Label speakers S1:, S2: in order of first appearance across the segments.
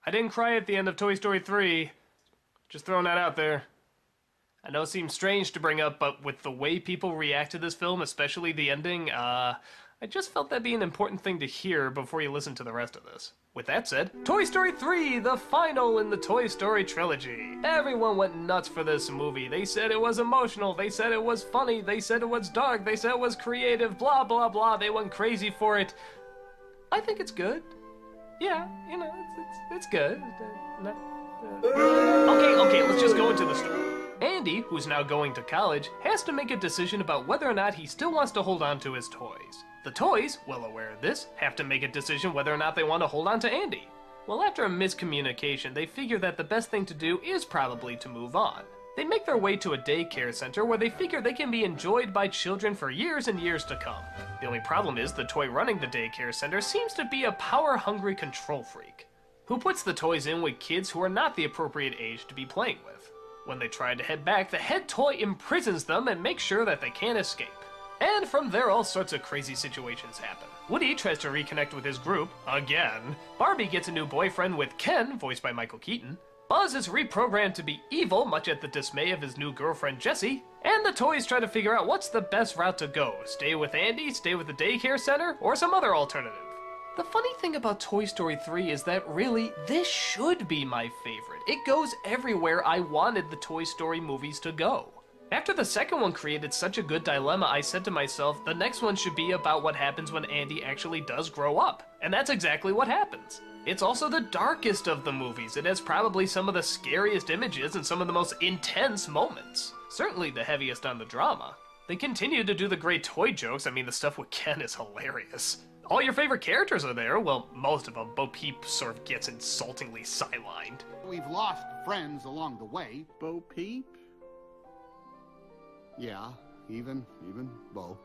S1: I didn't cry at the end of Toy Story 3. Just throwing that out there. I know it seems strange to bring up, but with the way people react to this film, especially the ending, I just felt that'd be an important thing to hear before you listen to the rest of this. With that said, Toy Story 3, the final in the Toy Story trilogy. Everyone went nuts for this movie. They said it was emotional, they said it was funny, they said it was dark, they said it was creative, blah blah blah, they went crazy for it. I think it's good. Yeah, you know, it's good. Okay, let's just go into the story. Andy, who's now going to college, has to make a decision about whether or not he still wants to hold on to his toys. The toys, well aware of this, have to make a decision whether or not they want to hold on to Andy. Well, after a miscommunication, they figure that the best thing to do is probably to move on. They make their way to a daycare center where they figure they can be enjoyed by children for years and years to come. The only problem is the toy running the daycare center seems to be a power-hungry control freak, who puts the toys in with kids who are not the appropriate age to be playing with. When they try to head back, the head toy imprisons them and makes sure that they can't escape. And from there, all sorts of crazy situations happen. Woody tries to reconnect with his group, again. Barbie gets a new boyfriend with Ken, voiced by Michael Keaton. Buzz is reprogrammed to be evil, much at the dismay of his new girlfriend Jessie. And the toys try to figure out what's the best route to go. Stay with Andy, stay with the daycare center, or some other alternative. The funny thing about Toy Story 3 is that really, this should be my favorite. It goes everywhere I wanted the Toy Story movies to go. After the second one created such a good dilemma, I said to myself, the next one should be about what happens when Andy actually does grow up. And that's exactly what happens. It's also the darkest of the movies. It has probably some of the scariest images and some of the most intense moments. Certainly the heaviest on the drama. They continue to do the great toy jokes. I mean, the stuff with Ken is hilarious. All your favorite characters are there. Well, most of them. Bo Peep sort of gets insultingly sidelined.
S2: We've lost friends along the way.
S3: Bo Peep?
S2: Yeah, even Bo.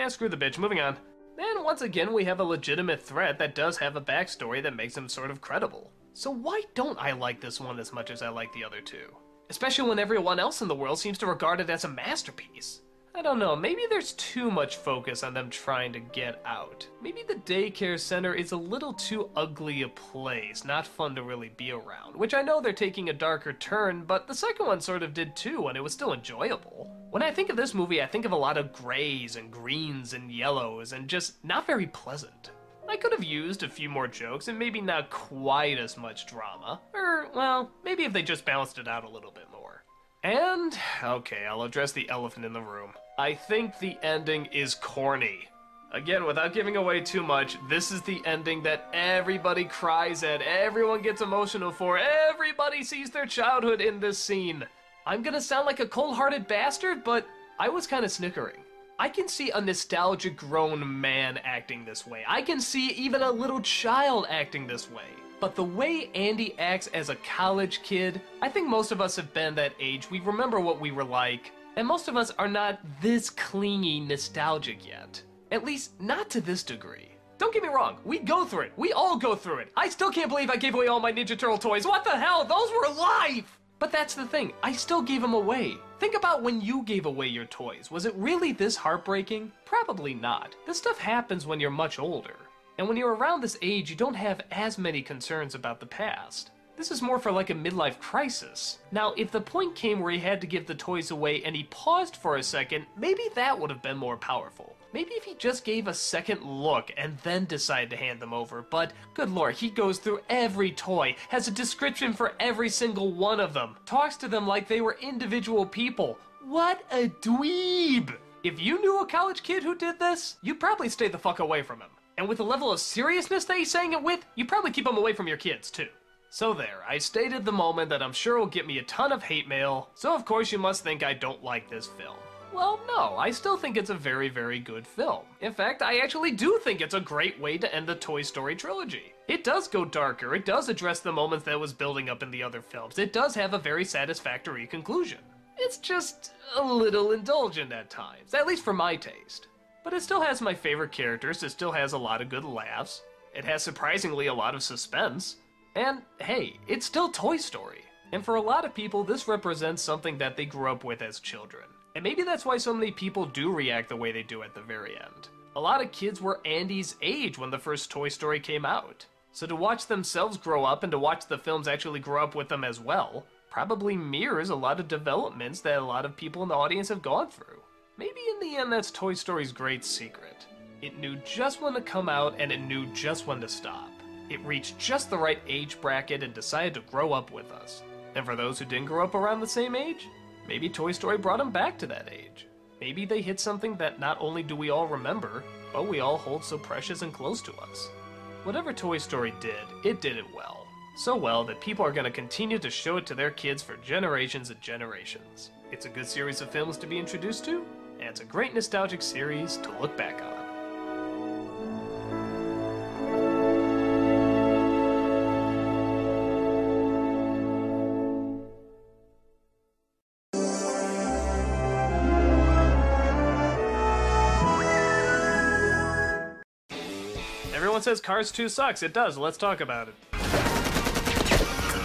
S1: Screw the bitch, moving on. And once again, we have a legitimate threat that does have a backstory that makes him sort of credible. So why don't I like this one as much as I like the other two? Especially when everyone else in the world seems to regard it as a masterpiece. I don't know, maybe there's too much focus on them trying to get out. Maybe the daycare center is a little too ugly a place, not fun to really be around, which I know they're taking a darker turn, but the second one sort of did too, and it was still enjoyable. When I think of this movie, I think of a lot of grays and greens and yellows, and just not very pleasant. I could have used a few more jokes and maybe not quite as much drama, or, well, maybe if they just balanced it out a little bit more. And, okay, I'll address the elephant in the room. I think the ending is corny. Again, without giving away too much, this is the ending that everybody cries at, everyone gets emotional for, everybody sees their childhood in this scene. I'm gonna sound like a cold-hearted bastard, but I was kind of snickering. I can see a nostalgic grown man acting this way. I can see even a little child acting this way. But the way Andy acts as a college kid, I think most of us have been that age. We remember what we were like. And most of us are not this clingy nostalgic yet. At least, not to this degree. Don't get me wrong, we go through it. We all go through it. I still can't believe I gave away all my Ninja Turtle toys. What the hell? Those were life! But that's the thing, I still gave them away. Think about when you gave away your toys. Was it really this heartbreaking? Probably not. This stuff happens when you're much older. And when you're around this age, you don't have as many concerns about the past. This is more for like a midlife crisis. Now, if the point came where he had to give the toys away and he paused for a second, maybe that would have been more powerful. Maybe if he just gave a second look and then decided to hand them over, but good lord, he goes through every toy, has a description for every single one of them, talks to them like they were individual people. What a dweeb! If you knew a college kid who did this, you'd probably stay the fuck away from him. And with the level of seriousness that he's saying it with, you'd probably keep him away from your kids, too. So there, I stated the moment that I'm sure will get me a ton of hate mail, so of course you must think I don't like this film. Well, no, I still think it's a very, very good film. In fact, I actually do think it's a great way to end the Toy Story trilogy. It does go darker, it does address the moments that was building up in the other films, it does have a very satisfactory conclusion. It's just a little indulgent at times, at least for my taste. But it still has my favorite characters, it still has a lot of good laughs, it has surprisingly a lot of suspense, and hey, it's still Toy Story. And for a lot of people, this represents something that they grew up with as children. And maybe that's why so many people do react the way they do at the very end. A lot of kids were Andy's age when the first Toy Story came out. So to watch themselves grow up and to watch the films actually grow up with them as well, probably mirrors a lot of developments that a lot of people in the audience have gone through. Maybe in the end that's Toy Story's great secret. It knew just when to come out and it knew just when to stop. It reached just the right age bracket and decided to grow up with us. And for those who didn't grow up around the same age, maybe Toy Story brought them back to that age. Maybe they hit something that not only do we all remember, but we all hold so precious and close to us. Whatever Toy Story did it well. So well that people are going to continue to show it to their kids for generations and generations. It's a good series of films to be introduced to, and it's a great nostalgic series to look back on. Everyone says Cars 2 sucks. It does. Let's talk about it.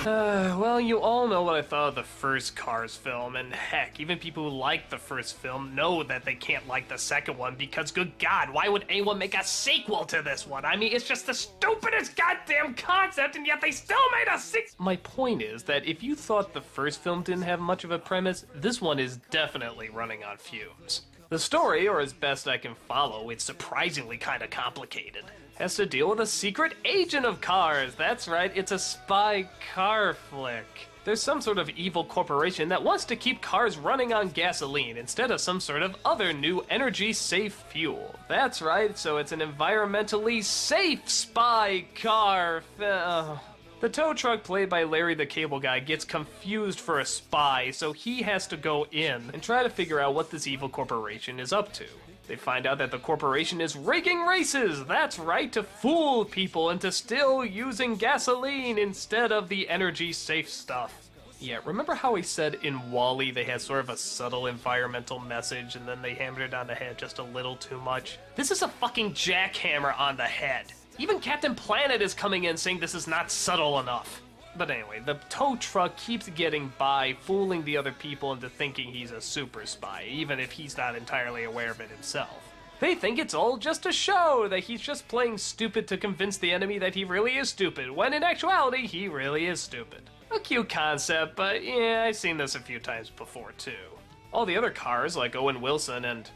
S1: Well, you all know what I thought of the first Cars film, and heck, even people who like the first film know that they can't like the second one because, good God, why would anyone make a sequel to this one? I mean, it's just the stupidest goddamn concept, and yet they still made a sequel! My point is that if you thought the first film didn't have much of a premise, this one is definitely running on fumes. The story, or as best I can follow, it's surprisingly kinda complicated. Has to deal with a secret agent of Cars. That's right, it's a spy car flick. There's some sort of evil corporation that wants to keep cars running on gasoline instead of some sort of other new energy-safe fuel. That's right, so it's an environmentally safe spy car. The tow truck played by Larry the Cable Guy gets confused for a spy, so he has to go in and try to figure out what this evil corporation is up to. They find out that the corporation is rigging races, that's right, to fool people into still using gasoline instead of the energy-safe stuff. Yeah, remember how he said in WALL-E they had sort of a subtle environmental message and then they hammered it on the head just a little too much? This is a fucking jackhammer on the head. Even Captain Planet is coming in saying this is not subtle enough. But anyway, the tow truck keeps getting by, fooling the other people into thinking he's a super spy, even if he's not entirely aware of it himself. They think it's all just a show, that he's just playing stupid to convince the enemy that he really is stupid, when in actuality, he really is stupid. A cute concept, but yeah, I've seen this a few times before too. All the other cars, like Owen Wilson and,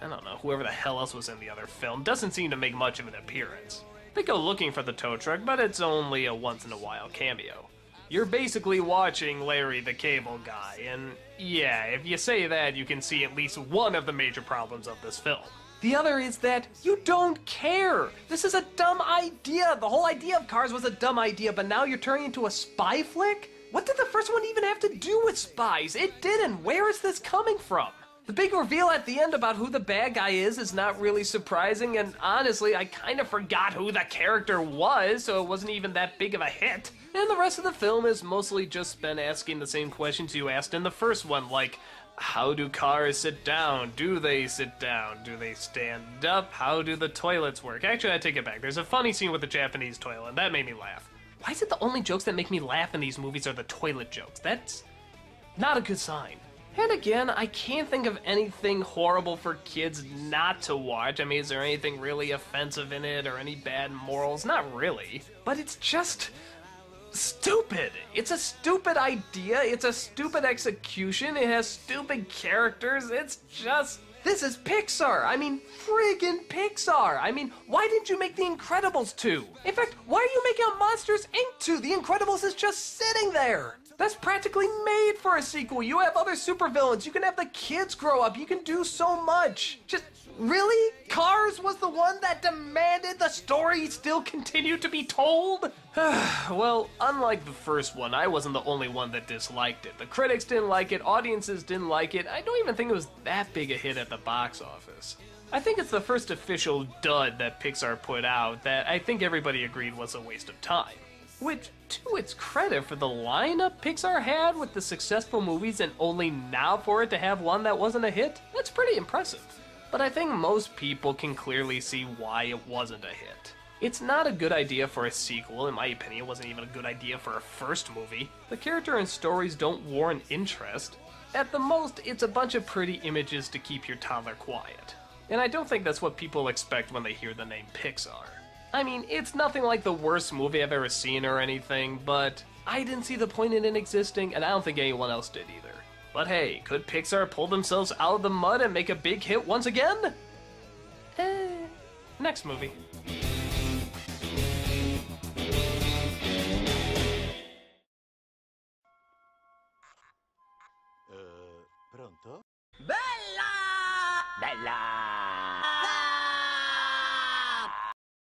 S1: I don't know, whoever the hell else was in the other film, doesn't seem to make much of an appearance. They go looking for the tow truck, but it's only a once-in-a-while cameo. You're basically watching Larry the Cable Guy, and yeah, if you say that, you can see at least one of the major problems of this film. The other is that you don't care. This is a dumb idea. The whole idea of Cars was a dumb idea, but now you're turning into a spy flick? What did the first one even have to do with spies? It didn't. Where is this coming from? The big reveal at the end about who the bad guy is not really surprising, and honestly, I kind of forgot who the character was, so it wasn't even that big of a hit. And the rest of the film has mostly just been asking the same questions you asked in the first one, like, how do cars sit down? Do they sit down? Do they stand up? How do the toilets work? Actually, I take it back. There's a funny scene with the Japanese toilet, and that made me laugh. Why is it the only jokes that make me laugh in these movies are the toilet jokes? That's not a good sign. And again, I can't think of anything horrible for kids not to watch. I mean, is there anything really offensive in it or any bad morals? Not really. But it's just stupid. It's a stupid idea. It's a stupid execution. It has stupid characters. It's just... This is Pixar! I mean, friggin' Pixar! I mean, why didn't you make The Incredibles 2? In fact, why are you making a Monsters, Inc. 2? The Incredibles is just sitting there! That's practically made for a sequel. You have other supervillains. You can have the kids grow up. You can do so much. Just, really? Cars was the one that demanded the story still continue to be told? Well, unlike the first one, I wasn't the only one that disliked it. The critics didn't like it, audiences didn't like it. I don't even think it was that big a hit at the box office. I think it's the first official dud that Pixar put out that I think everybody agreed was a waste of time. Which, to its credit for the lineup Pixar had with the successful movies and only now for it to have one that wasn't a hit, that's pretty impressive. But I think most people can clearly see why it wasn't a hit. It's not a good idea for a sequel, in my opinion. It wasn't even a good idea for a first movie. The character and stories don't warrant interest. At the most, it's a bunch of pretty images to keep your toddler quiet. And I don't think that's what people expect when they hear the name Pixar. I mean, it's nothing like the worst movie I've ever seen or anything, but I didn't see the point in it existing, and I don't think anyone else did either. But hey, could Pixar pull themselves out of the mud and make a big hit once again? Next movie.
S3: Pronto? Bella! Bella!